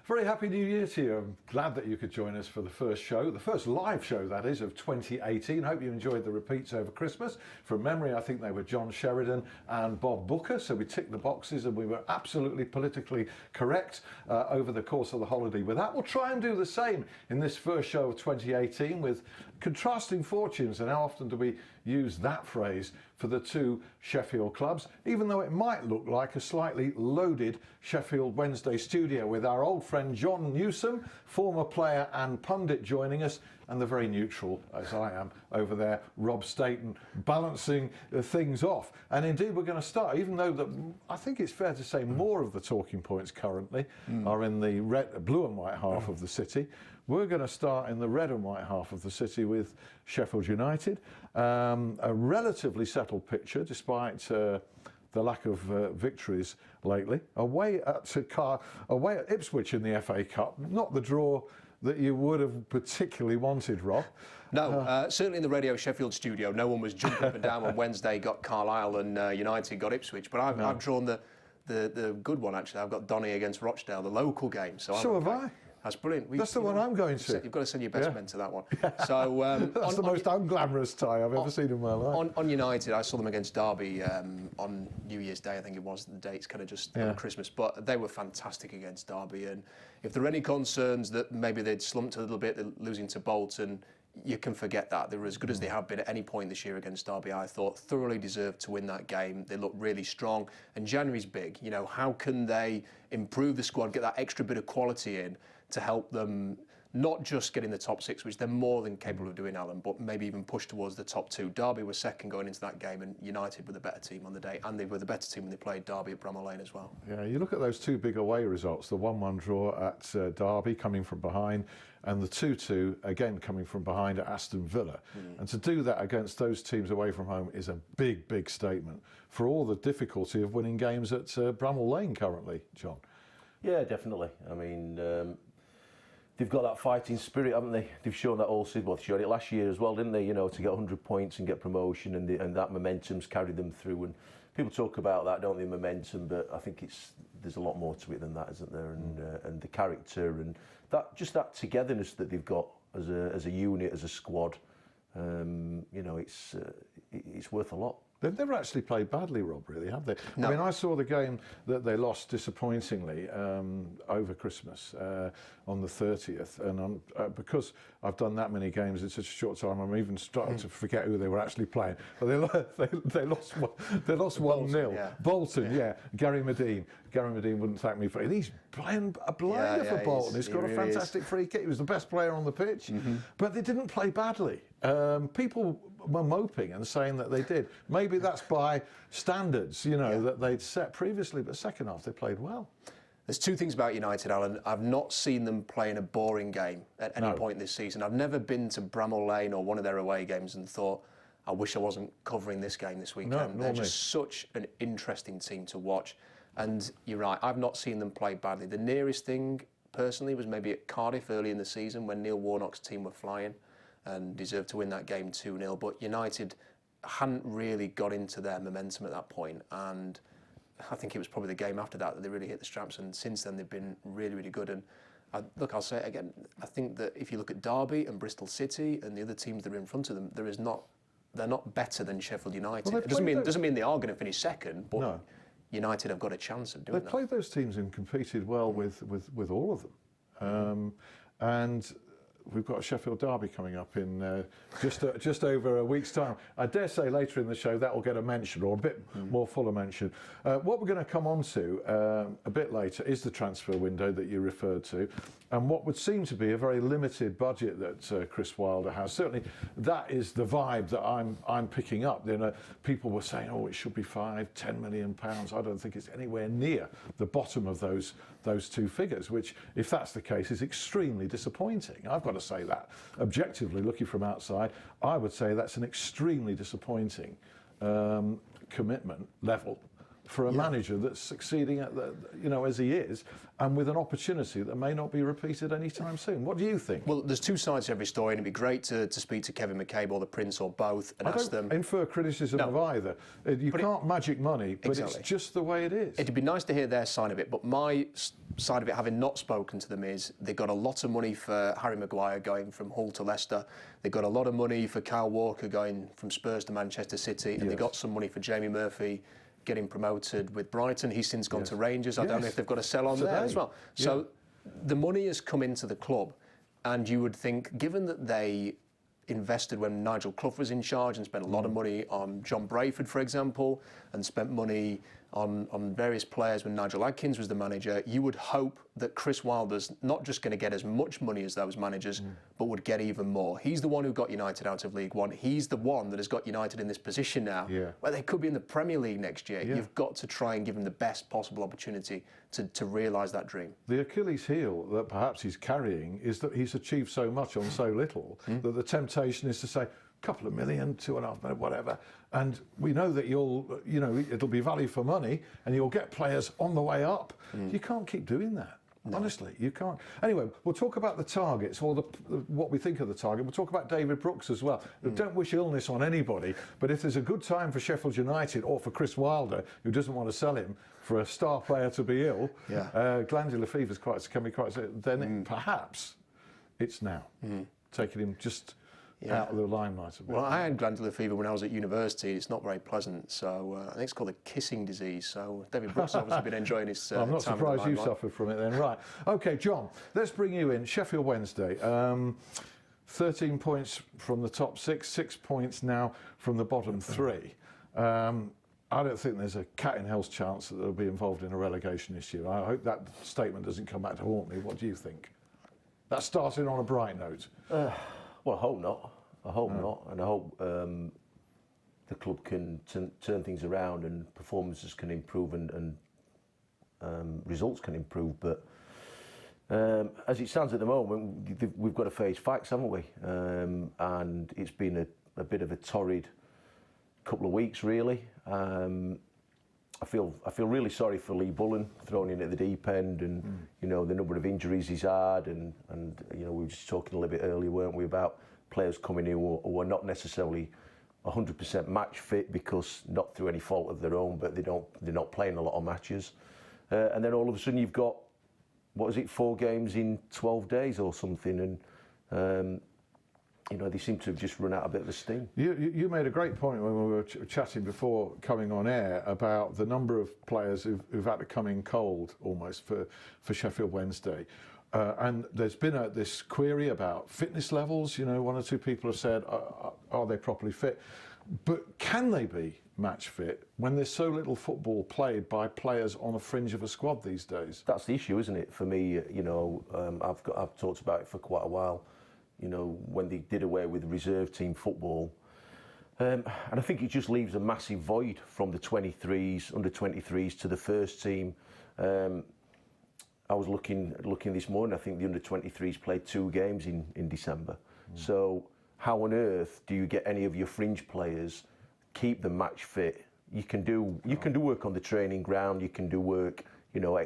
Very happy New Year to you. I'm glad that you could join us for the first show, the first live show that is of 2018. Hope you enjoyed the repeats over Christmas. From memory, I think they were John Sheridan and Bob Booker, so we ticked the boxes and we were absolutely politically correct over the course of the holiday with that. We'll try and do the same in this first show of 2018 with contrasting fortunes. And how often do we use that phrase for the two Sheffield clubs, even though it might look like a slightly loaded Sheffield Wednesday studio with our old friend Jon Newsome, former player and pundit, joining us, and the very neutral, as I am, over there, Rob Staton, balancing things off. And indeed, we're going to start, even though I think it's fair to say more of the talking points currently are in the blue and white half of the city. We're going to start in the red and white half of the city with Sheffield United. A relatively settled picture, despite the lack of victories lately. Away at Ipswich in the FA Cup, not the draw that you would have particularly wanted, Rob. No, certainly in the Radio Sheffield studio, no one was jumping up and down when Wednesday got Carlisle and United got Ipswich. But I've drawn the good one, actually. I've got Donny against Rochdale, the local game. So have I. That's brilliant. That's the one I'm going to. You've got to send your best men to that one. So that's the most unglamorous tie I've ever seen in my life. On United, I saw them against Derby on New Year's Day, I think it was. The date's kind of just on Christmas. But they were fantastic against Derby. And if there are any concerns that maybe they'd slumped a little bit, losing to Bolton, you can forget that. They were as good as they have been at any point this year against Derby. I thought thoroughly deserved to win that game. They looked really strong. And January's big. You know, how can they improve the squad, get that extra bit of quality in to help them not just get in the top six, which they're more than capable of doing, Alan, but maybe even push towards the top two. Derby were second going into that game, and United were the better team on the day, and they were the better team when they played Derby at Bramall Lane as well. Yeah, you look at those two big away results, the 1-1 draw at Derby coming from behind, and the 2-2 again coming from behind at Aston Villa. And to do that against those teams away from home is a big, big statement for all the difficulty of winning games at Bramall Lane currently, John. Yeah, definitely. I mean, they've got that fighting spirit, haven't they? They've shown that all season. Well, they showed it last year as well, didn't they? You know, to get 100 points and get promotion, and that momentum's carried them through. And people talk about that, don't they, momentum? But I think there's a lot more to it than that, isn't there? And the character and that togetherness that they've got as a unit, as a squad. You know, it's worth a lot. They've never actually played badly, Rob, really, have they? No. I mean, I saw the game that they lost disappointingly over Christmas on the 30th, and because I've done that many games in such a short time, I'm even starting to forget who they were actually playing. But they lost 1-0. Yeah. Bolton, yeah. Gary Medine wouldn't thank me for it. He's playing a blinder for Bolton. He's got a fantastic free kick. He was the best player on the pitch, but they didn't play badly. People were moping and saying that they did. Maybe that's by standards, you know, that they'd set previously, but second half they played well. There's two things about United, Alan. I've not seen them play in a boring game at any point this season. I've never been to Bramall Lane or one of their away games and thought, I wish I wasn't covering this game this weekend. They're just such an interesting team to watch. And you're right, I've not seen them play badly. The nearest thing, personally, was maybe at Cardiff early in the season when Neil Warnock's team were flying and deserved to win that game 2-0. But United hadn't really got into their momentum at that point, and I think it was probably the game after that they really hit the straps, and since then they've been really, really good. And look, I'll say it again, I think that if you look at Derby and Bristol City and the other teams that are in front of them, they're not better than Sheffield United. Well, it doesn't mean they are going to finish second, but United have got a chance of doing that. They played those teams and competed well with all of them. And we've got a Sheffield Derby coming up in just over a week's time. I dare say later in the show that will get a mention, or a bit more fuller mention. What we're going to come on to a bit later is the transfer window that you referred to, and what would seem to be a very limited budget that Chris Wilder has. Certainly, that is the vibe that I'm picking up. You know, people were saying, "Oh, it should be £5-10 million." I don't think it's anywhere near the bottom of those two figures. Which, if that's the case, is extremely disappointing. I've got to say that objectively, looking from outside, I would say that's an extremely disappointing commitment level for a manager that's succeeding at the, as he is, and with an opportunity that may not be repeated anytime soon. What do you think? Well, there's two sides to every story, and it'd be great to speak to Kevin McCabe or the Prince or both and ask them. I don't infer criticism of either. You can't magic money, but exactly. It's just the way it is. It'd be nice to hear their side of it, but my side of it, having not spoken to them, is they got a lot of money for Harry Maguire going from Hull to Leicester. They got a lot of money for Kyle Walker going from Spurs to Manchester City, and they got some money for Jamie Murphy getting promoted with Brighton. He's since gone to Rangers. I don't know if they've got a sell on there as well. So the money has come into the club, and you would think, given that they invested when Nigel Clough was in charge and spent a lot of money on John Brayford, for example, and spent money on various players when Nigel Adkins was the manager, you would hope that Chris Wilder's not just going to get as much money as those managers, but would get even more. He's the one who got United out of League One. He's the one that has got United in this position now, where they could be in the Premier League next year. You've got to try and give him the best possible opportunity to realise that dream. The Achilles heel that perhaps he's carrying is that he's achieved so much on so little that the temptation is to say, couple of million, 2.5 million, whatever, and we know that it'll be value for money, and you'll get players on the way up. You can't keep doing that. No. Honestly, you can't. Anyway, we'll talk about the targets or what we think of the target. We'll talk about David Brooks as well. Don't wish illness on anybody, but if there's a good time for Sheffield United or for Chris Wilder, who doesn't want to sell him, for a star player to be ill, glandular fever can be quite. Then perhaps it's now, taking him just out of the limelight a bit. Well, I had glandular fever when I was at university. It's not very pleasant, so I think it's called a kissing disease. So David Brooks has obviously been enjoying his I'm not surprised you suffered from it then. Right. Okay, John, let's bring you in. Sheffield Wednesday. 13 points from the top 6 points now from the bottom 3. I don't think there's a cat in hell's chance that they'll be involved in a relegation issue. I hope that statement doesn't come back to haunt me. What do you think? That's starting on a bright note. Well, I hope not. I hope not, and I hope the club can turn things around and performances can improve and results can improve. But as it stands at the moment, we've got to face facts, haven't we? And it's been a bit of a torrid couple of weeks, really. I feel really sorry for Lee Bullen thrown in at the deep end, and the number of injuries he's had, and we were just talking a little bit earlier, weren't we, about players coming in who are not necessarily 100% match fit because not through any fault of their own, but they're not playing a lot of matches, and then all of a sudden you've got 4 games in 12 days or something, and they seem to have just run out a bit of the steam. You made a great point when we were chatting before coming on air about the number of players who've had to come in cold almost for Sheffield Wednesday. And there's been this query about fitness levels. 1 or 2 people have said, are they properly fit? But can they be match fit when there's so little football played by players on the fringe of a squad these days? That's the issue, isn't it? For me, I've talked about it for quite a while. When they did away with reserve team football. And I think it just leaves a massive void from the 23s, under 23s to the first team. I was looking this morning, I think the under 23s played 2 games in December. So how on earth do you get any of your fringe players, keep them match fit? You can do work on the training ground, you can do work,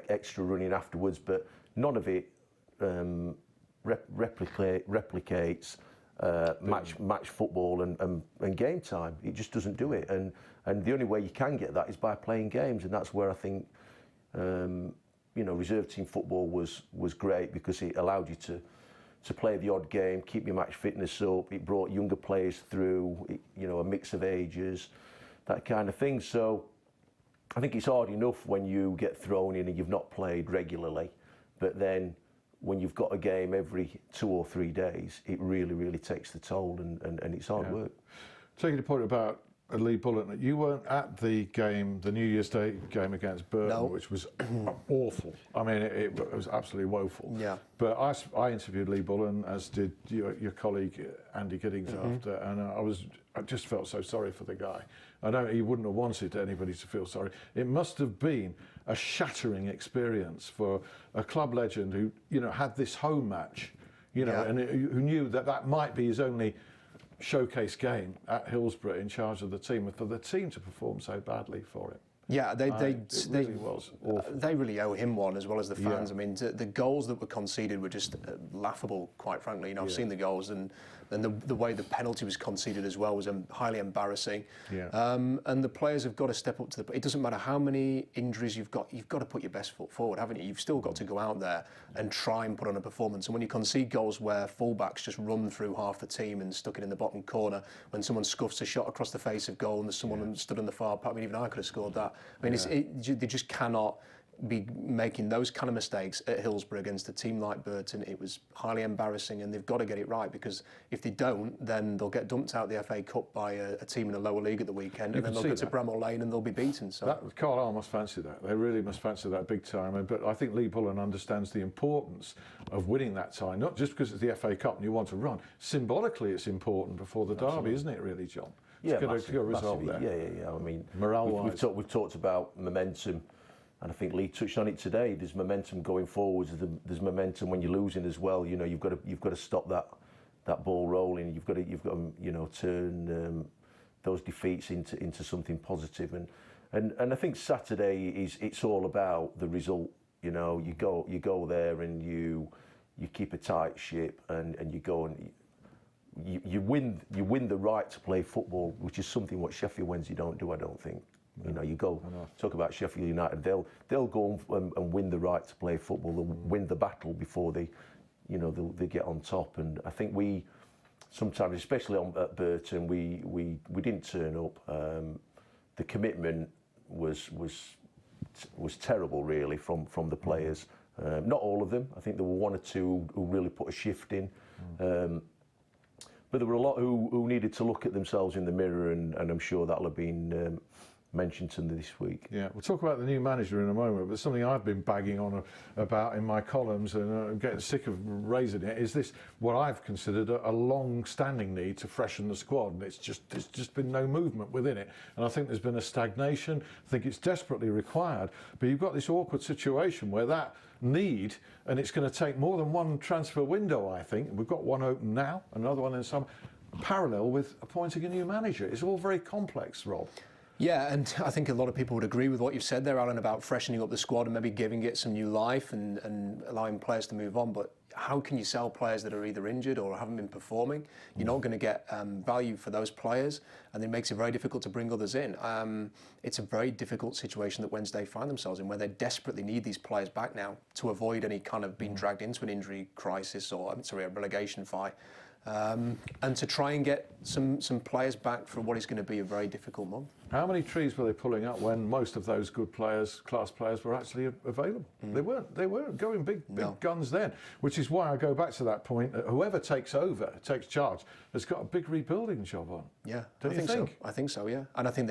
extra running afterwards, but none of it replicates match football and game time. It just doesn't do it, and the only way you can get that is by playing games, and that's where I think reserve team football was great, because it allowed you to play the odd game, keep your match fitness up. It brought younger players through, a mix of ages, that kind of thing. So I think it's hard enough when you get thrown in and you've not played regularly, but then when you've got a game every 2 or 3 days, it really, really takes the toll, and it's hard work. Taking the point about Lee Bullen, you weren't at the game, the New Year's Day game against Burton, which was awful. I mean, it was absolutely woeful. Yeah. But I interviewed Lee Bullen, as did your colleague Andy Giddings after, and I just felt so sorry for the guy. I know he wouldn't have wanted anybody to feel sorry. It must have been a shattering experience for a club legend who had this home match, and who knew that might be his only showcase game at Hillsborough in charge of the team, and for the team to perform so badly for him. Yeah, it really was awful. They really owe him one as well as the fans. I mean, the goals that were conceded were just laughable, quite frankly. You know, I've seen the goals, and the way the penalty was conceded as well was highly embarrassing. And the players have got to step up to the. It doesn't matter how many injuries you've got to put your best foot forward, haven't you? You've still got to go out there and try and put on a performance. And when you concede goals where fullbacks just run through half the team and stuck it in the bottom corner, when someone scuffs a shot across the face of goal and there's someone stood on the far part, I mean, even I could have scored that. I mean, they just cannot be making those kind of mistakes at Hillsborough against a team like Burton. It was highly embarrassing, and they've got to get it right, because if they don't, then they'll get dumped out the FA Cup by a team in a lower league at the weekend, and then they'll go to Bramall Lane and they'll be beaten. So Carlisle must fancy that. They really must fancy that big time. But I think Lee Bullen understands the importance of winning that tie, not just because it's the FA Cup and you want to run. Symbolically, it's important before the derby, isn't it, really, John? Yeah, to get a result there. Yeah. I mean, morale-wise, we've talked about momentum, and I think Lee touched on it today. There's momentum going forwards. There's momentum when you're losing as well. You know, you've got to stop that ball rolling. You've got to turn those defeats into something positive. And I think Saturday it's all about the result. You know, you go there and you keep a tight ship, and you go and you win the right to play football, which is something what Sheffield Wednesday don't do, I don't think. You know, you go talk about Sheffield United, they'll go and win the right to play football. They'll win the battle before they get on top. And I think we sometimes, especially at Burton, we didn't turn up. The commitment was terrible, really, from the players. Not all of them. I think there were one or two who really put a shift in. But there were a lot who needed to look at themselves in the mirror, and I'm sure that'll have been mentioned to them this week. Yeah, we'll talk about the new manager in a moment, but something I've been bagging on about in my columns, and I'm getting sick of raising it, is this what I've considered a long-standing need to freshen the squad, and there's just been no movement within it. And I think there's been a stagnation. I think it's desperately required, but you've got this awkward situation where that need, and it's going to take more than one transfer window, I think. We've got one open now, another one in some, parallel with appointing a new manager. It's all very complex, Rob. Yeah, and I think a lot of people would agree with what you've said there, Alan, about freshening up the squad and maybe giving it some new life and allowing players to move on. But how can you sell players that are either injured or haven't been performing? You're not going to get value for those players, and it makes it very difficult to bring others in. It's a very difficult situation that Wednesday find themselves in, where they desperately need these players back now to avoid any kind of being dragged into an injury crisis or a relegation fight. And to try and get some players back for what is going to be a very difficult month. How many trees were they pulling up when most of those good players, class players, were actually available? They weren't going big guns then, which is why I go back to that point. Whoever takes charge, has got a big rebuilding job on. Yeah, Don't you think? So. I think so. Yeah, and I think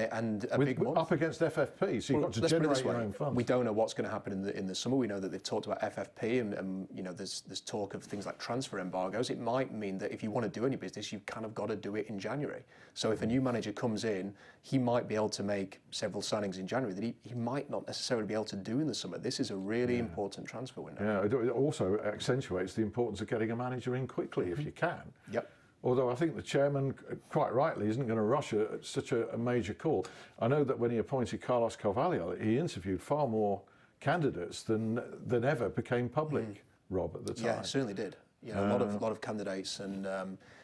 big month up against FFP, so you've got to generate your own funds. We don't know what's going to happen in the summer. We know that they've talked about FFP, and you know there's talk of things like transfer embargoes. It might mean that if you want to do any business, you've kind of got to do it in January. So if a new manager comes in, he might be able to make several signings in January that he might not necessarily be able to do in the summer. This is a really important transfer window. Yeah, it also accentuates the importance of getting a manager in quickly if you can. Yep. Although I think the chairman, quite rightly, isn't going to rush such a major call. I know that when he appointed Carlos Carvalho, he interviewed far more candidates than ever became public, Rob, at the time. Yeah, it certainly did. You know, a lot of candidates, and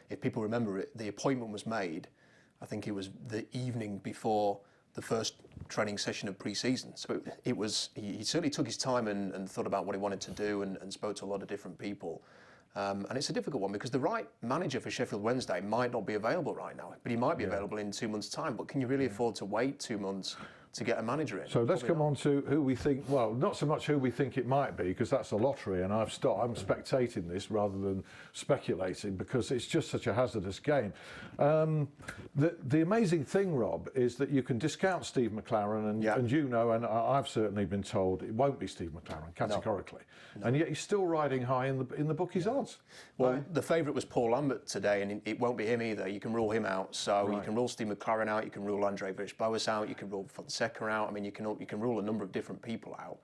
if people remember it, the appointment was made, I think it was the evening before the first training session of pre-season. So it was, he certainly took his time and thought about what he wanted to do and spoke to a lot of different people. And it's a difficult one because the right manager for Sheffield Wednesday might not be available right now, but he might be available in 2 months' time. But can you really afford to wait 2 months to get a manager in? So let's come on to who we think, well, not so much who we think it might be, because that's a lottery, and I'm spectating this rather than speculating, because it's just such a hazardous game. The amazing thing, Rob, is that you can discount Steve McLaren, and you know, and I've certainly been told it won't be Steve McLaren, categorically. No. And yet he's still riding high in the bookies' odds. Well, the favourite was Paul Lambert today, and it won't be him either. You can rule him out. So you can rule Steve McLaren out, you can rule Andre Villas-Boas out, you can rule Fonseca out. I mean, you can rule a number of different people out.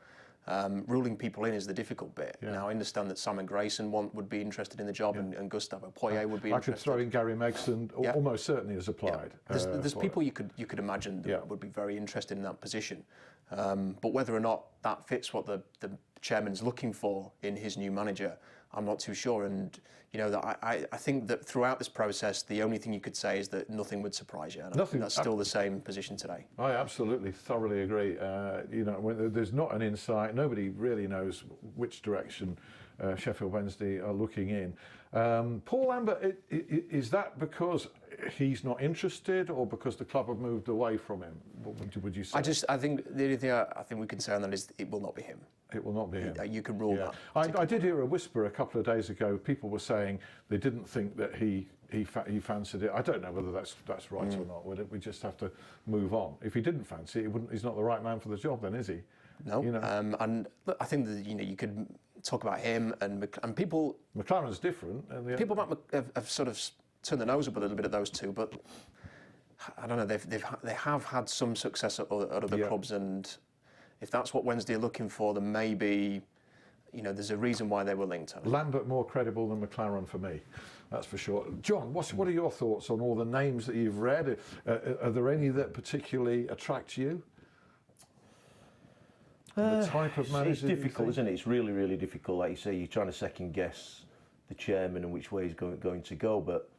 Ruling people in is the difficult bit. Yeah. Now, I understand that Sam and Grayson would be interested in the job, and Gustavo Poyet would be I interested. could throw in Gary Megson, almost certainly has applied. There's people you could imagine that would be very interested in that position. But whether or not that fits what the chairman's looking for in his new manager, I'm not too sure. And that I think that throughout this process, the only thing you could say is that nothing would surprise you. And I think that's still the same position today. I absolutely thoroughly agree. When there's not an insight, nobody really knows which direction Sheffield Wednesday are looking in. Paul Lambert, is that because he's not interested, or because the club have moved away from him? What would you say? I think the only thing I think we can say on that is it will not be him. It will not be him. You can rule that. I did hear a whisper a couple of days ago. People were saying they didn't think that he fancied it. I don't know whether that's right or not. We just have to move on. If he didn't fancy it, he's not the right man for the job, then, is he? No. And look, I think that you could talk about him and people. McLaren's different. People have sort of turned their nose up a little bit at those two, but I don't know. They have had some success at other clubs, and if that's what Wednesday are looking for, then maybe there's a reason why they were linked. Lambert more credible than McLaren for me, that's for sure. John, what are your thoughts on all the names that you've read? Are there any that particularly attract you? The type of manager. It's difficult, isn't it? It's really, really difficult. Like you say, you're trying to second guess the chairman and which way he's going to go. But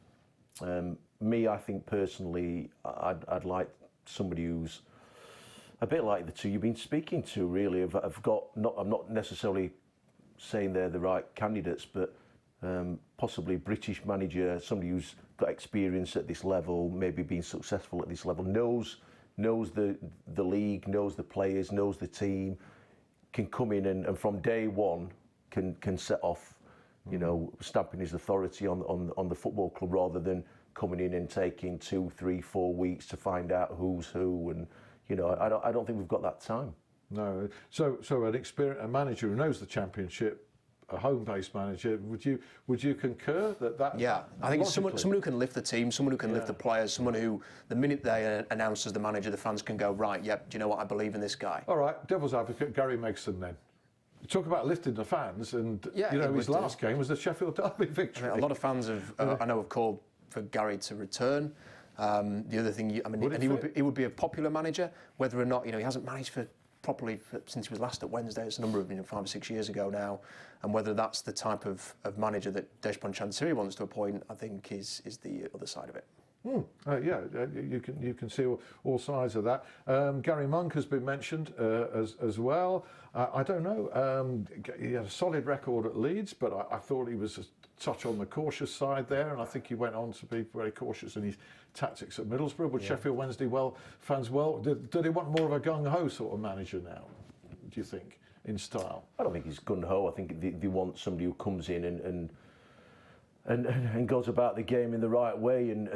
me, I think personally, I'd like somebody who's a bit like the two you've been speaking to. Really, I'm not necessarily saying they're the right candidates, but possibly British manager, somebody who's got experience at this level, maybe been successful at this level, knows the league, knows the players, knows the team, can come in and from day one can set off, stamping his authority on the football club, rather than coming in and taking 2, 3, 4 weeks to find out who's who. And I don't think we've got that time. No. So a manager who knows the Championship, a home-based manager, would you concur that? Yeah, I think it's someone who can lift the team, someone who can lift the players, someone who, the minute they announce as the manager, the fans can go, right, yep, do you know what, I believe in this guy. All right, devil's advocate, Gary Megson then. Talk about lifting the fans, and his last game was the Sheffield Derby victory. A lot of fans I know have called for Gary to return. The other thing, he would be a popular manager, whether or not he hasn't managed properly since he was last at Wednesday. It's a number of 5 or 6 years ago now, and whether that's the type of manager that Deshpon Chansiri wants to appoint, I think is the other side of it. You can see all sides of that. Gary Monk has been mentioned as well. I don't know. He had a solid record at Leeds, but I thought he was a touch on the cautious side there, and I think he went on to be very cautious in his tactics at Middlesbrough. Would Sheffield Wednesday fans do they want more of a gung-ho sort of manager now, do you think, in style? I don't think he's gung-ho. I think they want somebody who comes in and goes about the game in the right way. And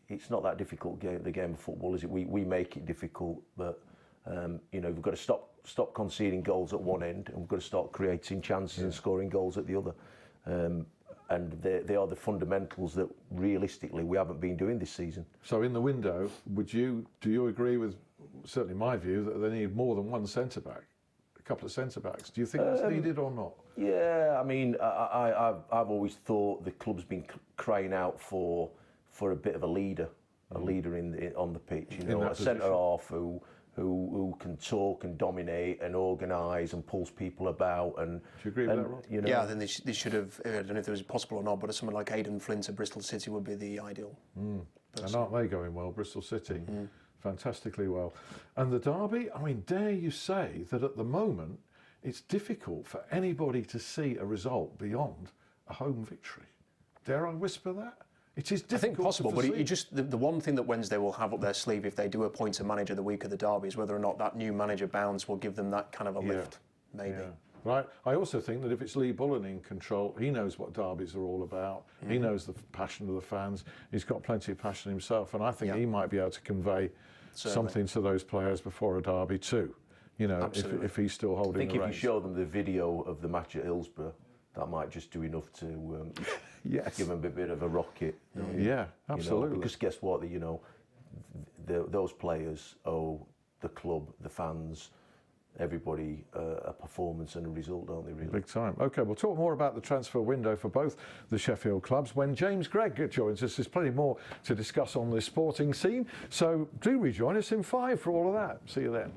it's not that difficult, the game of football, is it? We make it difficult, but we've got to stop conceding goals at one end, and we've got to start creating chances and scoring goals at the other. And they are the fundamentals that realistically we haven't been doing this season. So in the window, do you agree with certainly my view that they need more than one centre back, a couple of centre backs? Do you think that's needed or not? Yeah, I mean, I've always thought the club's been crying out for a bit of a leader on the pitch. A centre half who can talk and dominate and organise and pulls people about. And do you agree with that, Rod? Yeah, I think they should have. I don't know if it was possible or not, but someone like Aidan Flint at Bristol City would be the ideal. And aren't they going well, Bristol City? Fantastically well. And the derby, I mean, dare you say that at the moment it's difficult for anybody to see a result beyond a home victory? Dare I whisper that? It is difficult. I think possible, but the one thing that Wednesday will have up their sleeve if they do appoint a manager the week of the derby is whether or not that new manager bounce will give them that kind of a lift, maybe. Yeah. Right. I also think that if it's Lee Bullen in control, he knows what derbies are all about. He knows the passion of the fans. He's got plenty of passion himself, and I think he might be able to convey something to those players before a derby too. If he's still holding the reins. I think if you show them the video of the match at Hillsborough, that might just do enough to give them a bit of a rocket. Yeah, absolutely. Because guess what? Those players owe the club, the fans, everybody a performance and a result, don't they, really? Big time. OK, we'll talk more about the transfer window for both the Sheffield clubs when James Gregg joins us. There's plenty more to discuss on this sporting scene. So do rejoin us in 5 for all of that. See you then.